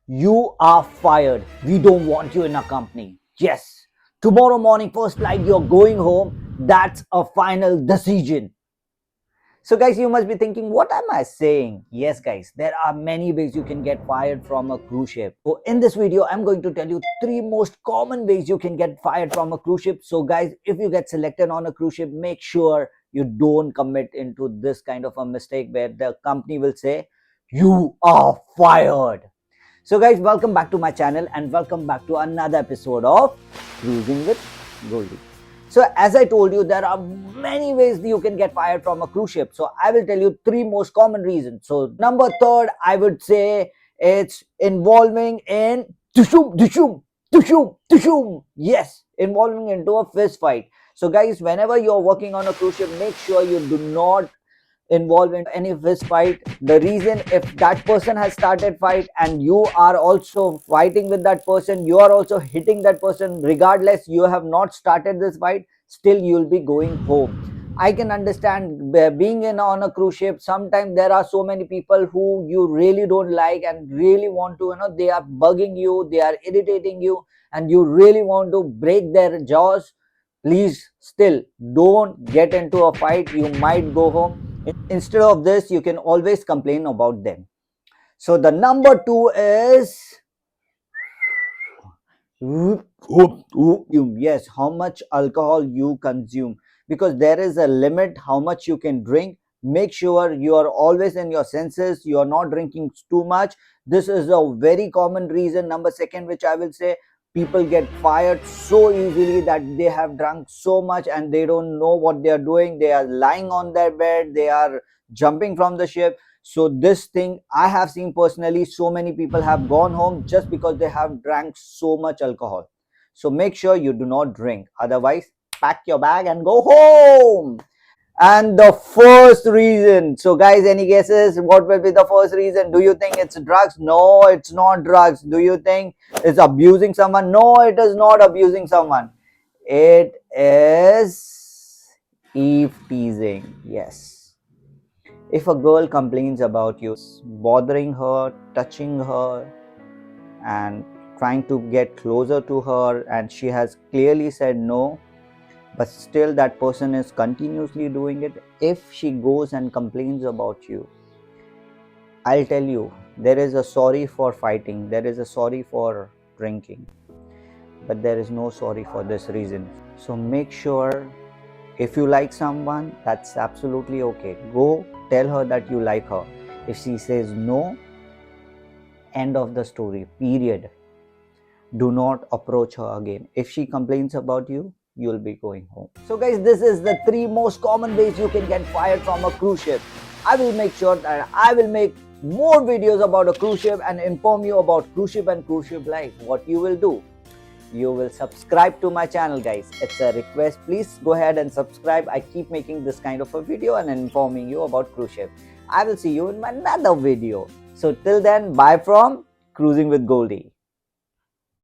You are fired. We don't want you in our company. Yes. Tomorrow morning, first flight, you're going home. That's a final decision. So, guys, you must be thinking, what am I saying? Yes, guys, there are many ways you can get fired from a cruise ship. So, in this video, I'm going to tell you three most common ways you can get fired from a cruise ship. So, guys, if you get selected on a cruise ship, make sure you don't commit into this kind of a mistake where the company will say, you are fired. So guys, welcome back to my channel and welcome back to another episode of Cruising with Goldy. So as I told you, there are many ways you can get fired from a cruise ship. So I will tell you three most common reasons. So number third, I would say it's involving in tushum, tushum, tushum, tushum. Yes, involving into a fist fight. So guys, whenever you're working on a cruise ship, make sure you do not involved in any fist fight. The reason, if that person has started fight and you are also fighting with that person, you are also hitting that person, regardless you have not started this fight, still you will be going home. I can understand being in on a cruise ship, sometimes there are so many people who you really don't like and really want to, they are bugging you, they are irritating you, and you really want to break their jaws. Please still don't get into a fight. You might go home. Instead of this, you can always complain about them. So the number two is, yes, how much alcohol you consume, because there is a limit how much you can drink. Make sure you are always in your senses, you are not drinking too much. This is a very common reason. Number second, which I will say, people get fired so easily that they have drunk so much and they don't know what they are doing. They are lying on their bed, they are jumping from the ship. So this thing I have seen personally, so many people have gone home just because they have drank so much alcohol. So make sure you do not drink, otherwise pack your bag and go home. And the first reason, so guys, any guesses what will be the first reason? Do you think it's drugs? No, it's not drugs. Do you think it's abusing someone? No, it is not abusing someone. It is eve teasing. Yes. If a girl complains about you bothering her, touching her, and trying to get closer to her, and she has clearly said no, but still that person is continuously doing it, if she goes and complains about you, I'll tell you, there is a sorry for fighting, there is a sorry for drinking, but there is no sorry for this reason. So make sure, if you like someone, that's absolutely okay. Go tell her that you like her. If she says no, end of the story, period. Do not approach her again. If she complains about you, you'll be going home. So guys, this is the three most common ways you can get fired from a cruise ship. I will make sure that I will make more videos about a cruise ship and inform you about cruise ship and cruise ship life. What you will do, you will subscribe to my channel, guys. It's a request. Please go ahead and subscribe. I keep making this kind of a video and informing you about cruise ship. I will see you in another video. So till then, bye from Cruising with Goldy.